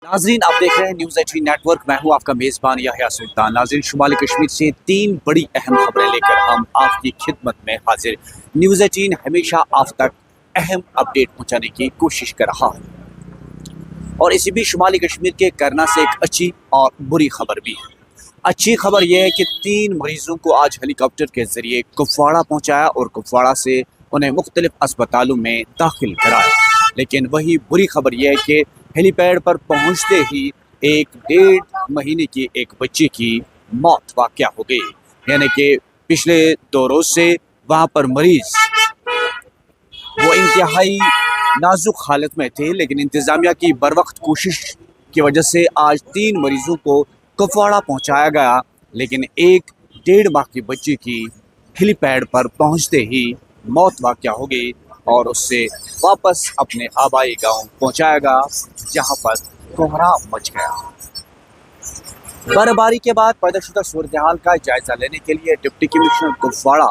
नाजरीन, आप देख रहे हैं न्यूज़ 18 नेटवर्क। मैं हूं आपका मेज़बान याहिया सुल्तान। नाजरीन, शुमाली कश्मीर से 3 बड़ी अहम खबरें लेकर हम आपकी खिदमत में हाजिर। न्यूज़ 18 हमेशा आप तक अहम अपडेट पहुंचाने की कोशिश कर रहा है और इसी भी शुमाली कश्मीर के करना से एक अच्छी और बुरी खबर भी है। अच्छी खबर यह है कि 3 मरीजों को आज हेलीकॉप्टर के ज़रिए कुपवाड़ा पहुँचाया और कुपवाड़ा से उन्हें मुख्तलिफ अस्पतालों में दाखिल कराया। लेकिन वही बुरी खबर यह है कि हेलीपैड पर पहुंचते ही 1-1.5 महीने की एक बच्ची की मौत वाक़या हो गई। यानी कि पिछले 2 रोज़ से वहां पर मरीज वो इंतहाई नाजुक हालत में थे, लेकिन इंतज़ामिया की बरवक्त कोशिश की वजह से आज 3 मरीजों को कुपवाड़ा पहुंचाया गया। लेकिन 1-1.5 माह की बच्ची की हेलीपैड पर पहुंचते ही मौत वाक़या हो गई और उससे वापस अपने आबाई गांव पहुंचाया गया, जहां पर कोहराम मच गया। बर्फबारी के बाद पैदाशुदा सूरत हाल का जायजा लेने के लिए डिप्टी कमिश्नर कुपवाड़ा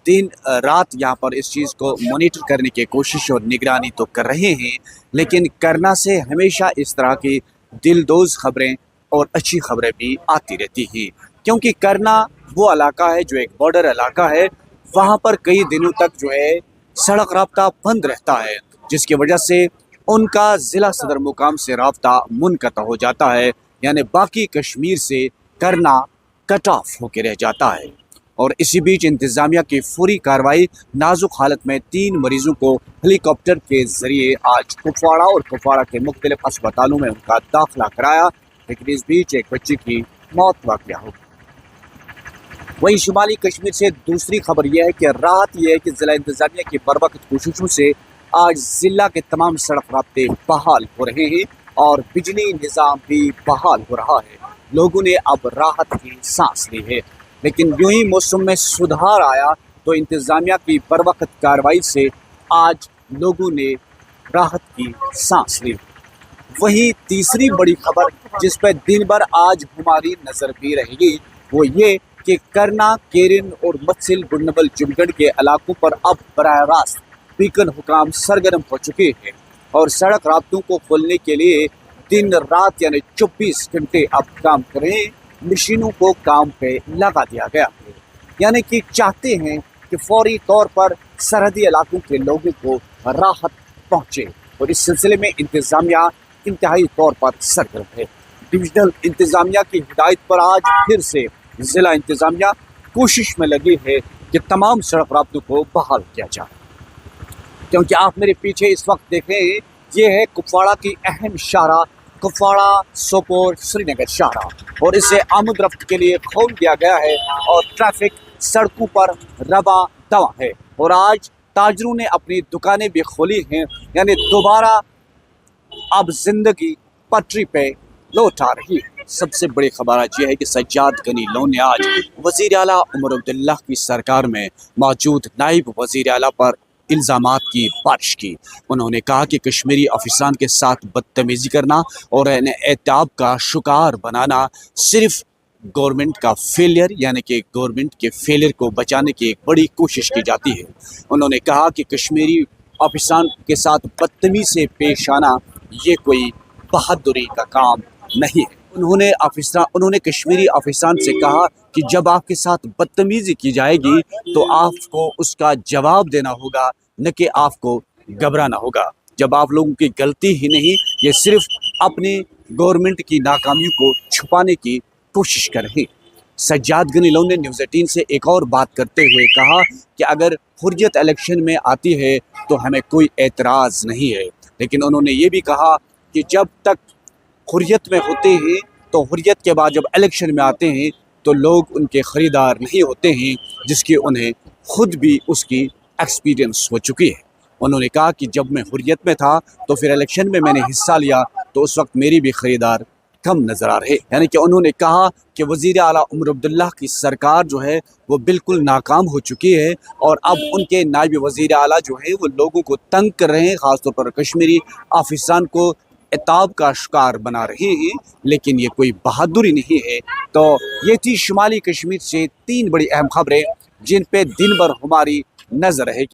दिन रात यहां पर इस चीज़ को मॉनिटर करने की कोशिश और निगरानी तो कर रहे हैं, लेकिन करना से हमेशा इस तरह की दिलदोज खबरें और अच्छी खबरें भी आती रहती हैं, क्योंकि करना वो इलाका है जो एक बॉर्डर इलाका है। वहाँ पर कई दिनों तक जो है सड़क राब्ता बंद रहता है, जिसकी वजह से उनका ज़िला सदर मुकाम से राब्ता मुनक़ता हो जाता है। यानी बाकी कश्मीर से करना कट ऑफ होकर रह जाता है। और इसी बीच इंतज़ामिया की पूरी कार्रवाई नाजुक हालत में 3 मरीज़ों को हेलीकॉप्टर के ज़रिए आज कुपवाड़ा और कुपवाड़ा के मुख्तलिफ अस्पतालों में उनका दाखिला कराया। लेकिन इस बीच एक बच्ची की मौत वाक़या हो गई। वहीं शुमाली कश्मीर से दूसरी खबर यह है कि राहत यह है कि ज़िला इंतज़ामिया की बरवक्त कोशिशों से आज ज़िला के तमाम सड़क राब्ते बहाल हो रहे हैं और बिजली निज़ाम भी बहाल हो रहा है। लोगों ने अब राहत की सांस ली है। लेकिन यूं ही मौसम में सुधार आया तो इंतज़ामिया की बरवक्त कार्रवाई से आज लोगों ने राहत की सांस ली। वहीं तीसरी बड़ी खबर जिस पर दिन भर आज हमारी नज़र भी रहेगी वो ये कि करना, केरिन और मत्सिल गुंडनबल जुमगढ़ के इलाकों पर अब बराह रास्त बीकन हुकाम सरगर्म हो चुके हैं और सड़क राब्तों को खोलने के लिए दिन रात यानी 24 घंटे अब काम करें। मशीनों को काम पे लगा दिया गया है, यानी कि चाहते हैं कि फौरी तौर पर सरहदी इलाकों के लोगों को राहत पहुँचे और इस सिलसिले में इंतज़ामिया इंतहाई तौर पर सरगर्म है। डिविजनल इंतज़ामिया की हिदायत पर आज फिर से ज़िला इंतज़ामिया कोशिश में लगी है कि तमाम सड़क राब्तों को बहाल किया जाए, क्योंकि आप मेरे पीछे इस वक्त देखें ये है कुपवाड़ा की अहम शाहरा, कुपवाड़ा सोपोर श्रीनगर शाहरा, और इसे आमद रफ्त के लिए खोल दिया गया है और ट्रैफिक सड़कों पर रवा दवा है। और आज ताजरों ने अपनी दुकानें भी खोली हैं, यानी दोबारा अब जिंदगी पटरी पे लौट आ रही है। सबसे बड़ी खबर आज यह है कि सज्जाद गनी लोन ने आज वज़ीर आला उमर अब्दुल्ला की सरकार में मौजूद नायब वज़ीर आला पर इल्ज़ामात की बारिश की। उन्होंने कहा कि कश्मीरी अफिसान के साथ बदतमीज़ी करना और इन्हें एताब का शिकार बनाना सिर्फ गवर्नमेंट का फेलियर यानी कि गवर्नमेंट के फेलियर को बचाने की एक बड़ी कोशिश की जाती है। उन्होंने कहा कि कश्मीरी अफिसान के साथ बदतमीज़ी से पेश आना ये कोई बहादुरी का काम नहीं है। उन्होंने कश्मीरी अफिसान से कहा कि जब आपके साथ बदतमीज़ी की जाएगी तो आपको उसका जवाब देना होगा, न कि आपको घबराना होगा। जब आप लोगों की गलती ही नहीं, ये सिर्फ अपनी गवर्नमेंट की नाकामियों को छुपाने की कोशिश कर रहे हैं। सज्जाद गनी लोन ने न्यूज़ 18 से एक और बात करते हुए कहा कि अगर हुर्रियत इलेक्शन में आती है तो हमें कोई एतराज़ नहीं है, लेकिन उन्होंने ये भी कहा कि जब तक हुर्रियत में होते हैं तो हुर्रियत के बाद जब इलेक्शन में आते हैं तो लोग उनके ख़रीदार नहीं होते हैं, जिसकी उन्हें खुद भी उसकी एक्सपीरियंस हो चुकी है। उन्होंने कहा कि जब मैं हुर्रियत में था तो फिर इलेक्शन में मैंने हिस्सा लिया तो उस वक्त मेरी भी ख़रीदार कम नज़र आ रहे। यानी कि उन्होंने कहा कि वज़ीर आला उमर अब्दुल्ला की सरकार जो है वो बिल्कुल नाकाम हो चुकी है और अब उनके नायब वज़ीर आला जो है वो लोगों को तंग कर रहे हैं, ख़ासतौर पर कश्मीरी अफिसान को एताब का शिकार बना रहे हैं, लेकिन ये कोई बहादुरी नहीं है। तो ये थी शुमाली कश्मीर से 3 बड़ी अहम खबरें जिन पे दिन भर हमारी नज़र रहेगी।